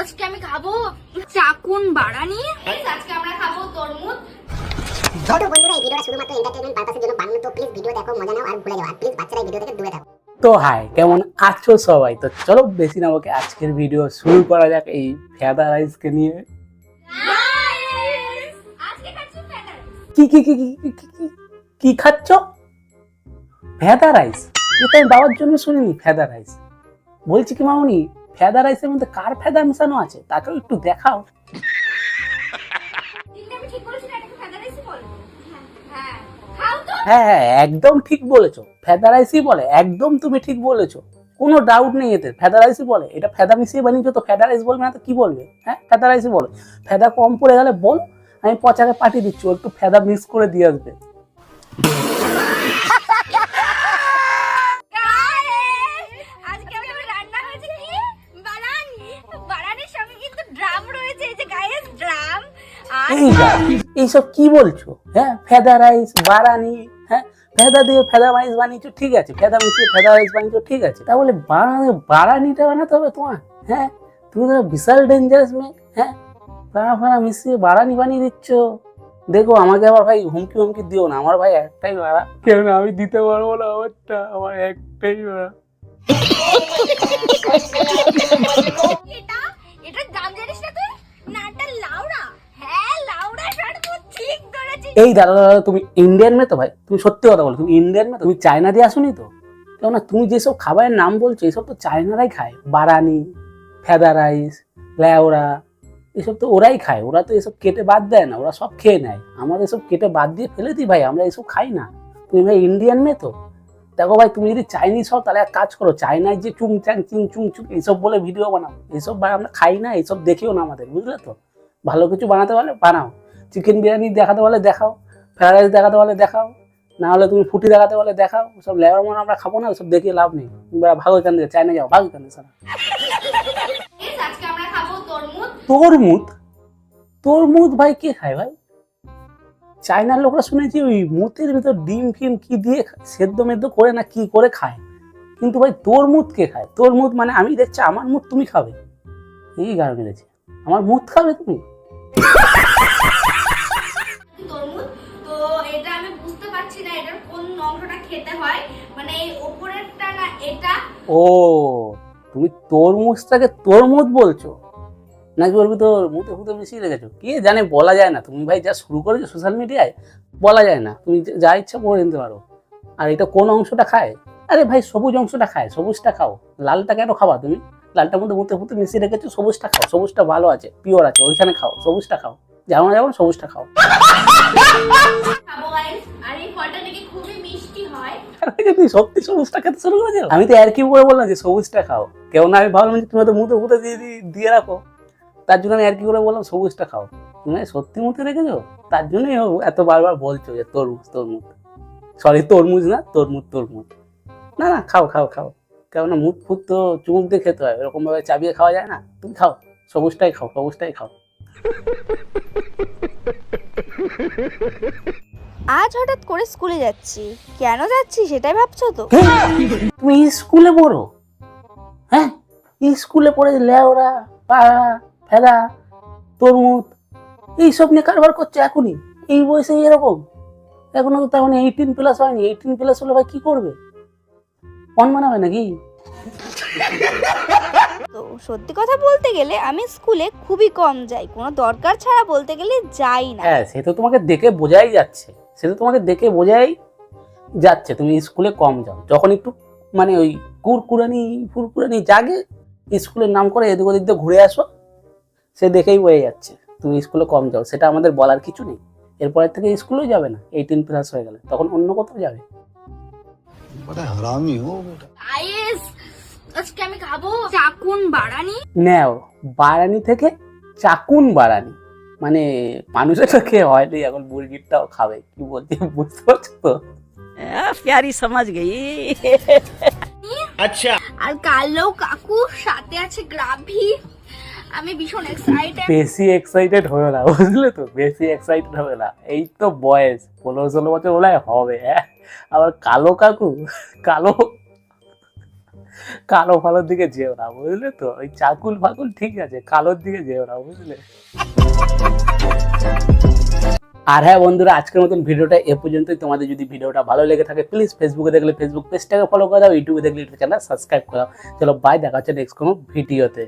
আজকে আমি খাবো চাকুন বাড়ানি। আজকে আমরা খাবো তরমুজ। ছোট বন্ধুরা, এই ভিডিওটা শুধুমাত্র এন্টারটেইনমেন্ট পারপাসের জন্য বানানো, তো প্লিজ ভিডিও দেখো, মজা নাও আর ভুলে যাও। আর প্লিজ বাচ্চারা এই ভিডিও থেকে দূরে থাকো। তো হাই, কেমন আছো সবাই? তো চলো বেশি না ওকে আজকের ভিডিও শুরু করা যাক এই ফেদা রাইসকে নিয়ে। আজকে খাচ্ছি ফেদা রাইস। কি কি কি কি কি কি- কি খাচ্ছ? ফেদা রাইস? এটা আমি বাবার জন্য শুনিনি। ফেদা রাইস বলছি কি মামুনি, ফেদা রাইসের মধ্যে কার ফেদা মেশানো আছে তাকেও একটু দেখাও। দিনটা আমি ঠিক বলেছি না, এটাকে ফেদা রাইসই বলে। হ্যাঁ, খাও তো। হ্যাঁ হ্যাঁ, একদম ঠিক বলেছো, ফেদা রাইসই বলে। একদম তুমি ঠিক বলেছো, কোনো ডাউট নেই এতে। ফেদা রাইসই বলে। এটা ফেদা মিশিয়ে বানিয়েছো তো ফেদা রাইস বলবে না তো কি বলবে? হ্যাঁ, ফেদা রাইসই বলে। ফেদা কম পড়ে গেলে বল, আমি পচাকে পাঠিয়ে দিচ্ছি, ও একটু ফেদা মিক্স করে দিয়ে আসবে। আজকে আমার রান্না হয়েছে কি বারানি। বারানির সঙ্গে কিন্তু ড্রাম রয়েছে, এই যে গাইস ড্রাম। আর এইসব কি বলছো? হ্যাঁ, ফেদা রাইস, বারানি, হ্যাঁ ফেদা দিয়ে ফেদা রাইস বানিয়েছো ঠিক আছে, ফেদা মিশিয়ে ফেদা রাইস বানিয়েছো ঠিক আছে, তাহলে বারানিটা বানাতে হবে তোমার? হ্যাঁ, তুমি তো বিশাল ডেঞ্জারাস মেয়ে। হ্যাঁ, ফাড়া ফাড়া মিশিয়ে বারানি বানিয়ে দিচ্ছ। দেখো, আমাকে আবার ভাই হুমকি হুমকি দিও না। আমার ভাই একটাই বাড়া, কেন আমি দিতে পারবো না আমারটা, আমার একটাই বাড়া। এটা এটা দাম জানিস না তুই? না, এটা লাউড়া। হ্যাঁ, লাউড়া শরবত ঠিক ধরেছিস। এই দাদা দাদা, তুমি ইন্ডিয়ান মেয়ে তো ভাই? তুমি সত্যি কথা বলো, তুমি ইন্ডিয়ান মেয়ে? তুমি চায়না দিয়ে আসোনি তো? কেননা তুমি যেসব খাবারের নাম বলছো এসব তো চায়নারাই খায়। বারানি, ফেদা রাইস, লেওরা, এসব তো ওরাই খায়। ওরা তো এসব কেটে বাদ দেয় না, ওরা সব খেয়ে নেয়। আমাদের এসব কেটে বাদ দিয়ে ফেলে দিই ভাই, আমরা এসব খাই না। তুমি ভাই ইন্ডিয়ান মেয়ে তো? দেখো ভাই, তুমি যদি চাইনিজ হও তাহলে এক কাজ করো, চাইনায় যে চুং চাং চিং চুং চুং এইসব বলে ভিডিও বানাও। এইসব ভাই আমরা খাই না, এইসব দেখিও না আমাদের, বুঝলে তো? ভালো কিছু বানাতে পারলে বানাও, চিকেন বিরিয়ানি দেখাতে পারলে দেখাও, ফ্রাইড রাইস দেখাতে পারলে দেখাও, না হলে তুমি ফুটি দেখাতে পারলে দেখাও। সব লেবার মনে আমরা খাবো না, সব দেখিয়ে লাভ নেই। তোমরা ভালো এখান থেকে, চাইনা যাও, ভালো এখান থেকে সারা। আজকে আমরা খাবো তরমুজ। তরমুজ? তরমুজ ভাই কে খায় ভাই? চায়নার লোকরা শুনেছি ওই মুতের ভিতর ডিম ফিম কি দিয়ে সেদ্ধ মেদ্ধ করে না কি করে খায়, কিন্তু ভাই তরমুজ কে খায়? তরমুজ মানে আমি দেখছি আমার মুখ তুমি খাবে, এই গান মেরেছে। আমার মুখ খাবে তুমি? তরমুজ তো এটা আমি বুঝতে পারছি না এটার কোন অংশটা খেতে হয়, মানে এই উপরেরটা না এটা। ও, তুমি তরমুজটাকে তরমুজ বলছো নাকি ওর ভিতর মুতে ফুতে মিশিয়ে রেখেছো? কে জানে, বলা যায় না। তুমি ভাই যা শুরু করেছো সোশ্যাল মিডিয়ায়, বলা যায় না। তুমি যা ইচ্ছা করে নিতে পারো। আর এটা কোন অংশটা খায়? আরে ভাই সবুজ অংশটা খায়, সবুজটা খাও। লালটা কেন খাবা তুমি? লালটার মধ্যে মুতে ফুতে মিশিয়ে রেখেছো, সবুজটা খাও। সবুজটা ভালো আছে, পিওর আছে, ওইখানে খাও। সবুজটা খাও, যেমন যেমন সবুজটা খাও। খাবো গাইস, আর এই ফলটা নাকি খুবই মিষ্টি হয়। তুই সত্যি সবুজটা খেতে শুরু করেছো? আমি তো আর কি করে বললাম যে সবুজটা খাও, কেউ না, আমি ভাবলাম যে তুমি তো মুতে ফুতে দিয়ে রাখো, তার জন্য আমি আর কি করে বললাম সবুজটা খাও। তুমি সত্যি মুতে রেখেছো, তার জন্যই এত বারবার বলছো যে তরমুজ তরমুজ। সরি, তরমুজ না, তরমুজ তরমুজ। না না, খাও খাও খাও, কেননা মুখ ফুট তো চুমুক দিয়ে খেতে হয়, এরকম ভাবে চাবিয়ে খাওয়া যায় না। তুমি খাও, সবুজটাই খাও, সবুজটাই খাও। আজ হঠাৎ করে স্কুলে যাচ্ছি, কেন যাচ্ছি সেটাই ভাবছো তো? তুমি স্কুলে পড়ো? হ্যাঁ, স্কুলে পড়ে লেওরা, পাড়া, ফেদা, তরমুজ এইসব নিয়ে কারবার করছে এখনই, এই বয়সে এরকম? এখনো তো তেমন 18+ হয়নি। 18+ হলে ভাই কি করবে? মন মানাবে নাকি? তো সত্যি কথা বলতে গেলে আমি স্কুলে খুবই কম যাই, কোনো দরকার ছাড়া বলতে গেলে যাই না। হ্যাঁ, সে তো তোমাকে দেখে বোঝাই যাচ্ছে, সে তো তোমাকে দেখে বোঝাই যাচ্ছে তুমি স্কুলে কম যাও। যখন একটু মানে ওই ফুরকুরানি জাগে, স্কুলের নাম করে এদিক ওদিক দিয়ে ঘুরে আসো, সে দেখেই বোঝা যাচ্ছে তুমি স্কুলে কম যাও। সেটা আমাদের বলার কিছু নেই। এরপরের থেকে স্কুলেও যাবে না, 18+ হয়ে গেলে, তখন অন্য কোথাও যাবে। গাইস, আজকে আমি খাবো চাকুন বাড়ানি। নেও, বারানি থেকে চাকুন বারানি, মানে মানুষের তো খেয়ে হয়নি, এখন মুরগিরটাও খাবে। কি বলছি বুঝতে পারছো তো? প্যারি সমাজ গেই। আচ্ছা, আর কালো কাকু সাথে আছে গ্রাভি। আমি ভীষণ এক্সাইটেড। বেশি এক্সাইটেড হয়ে না, বুঝলে তো? বেশি এক্সাইটেড হবে না, এই তো বয়স 15-16 বছর বলে হবে। হ্যাঁ, আবার কালো কাকু, কালো কালো ফালোর দিকে যেও না, বুঝলে তো? ওই চাকুল ফাকুল ঠিক আছে, কালোর দিকে যেও না, বুঝলে? আর হ্যাঁ বন্ধুরা, আজকের মতন ভিডিওটা এ পর্যন্তই। তোমাদের যদি ভিডিওটা ভালো লেগে থাকে প্লিজ ফেসবুকে দেখলে ফেসবুক পেজটাকে ফলো করে দাও, ইউটিউবে দেখলে ইউটিউব চ্যানেল সাবস্ক্রাইব করে দাও। চলো বাই, দেখা হচ্ছে নেক্সট কোনো ভিডিওতে।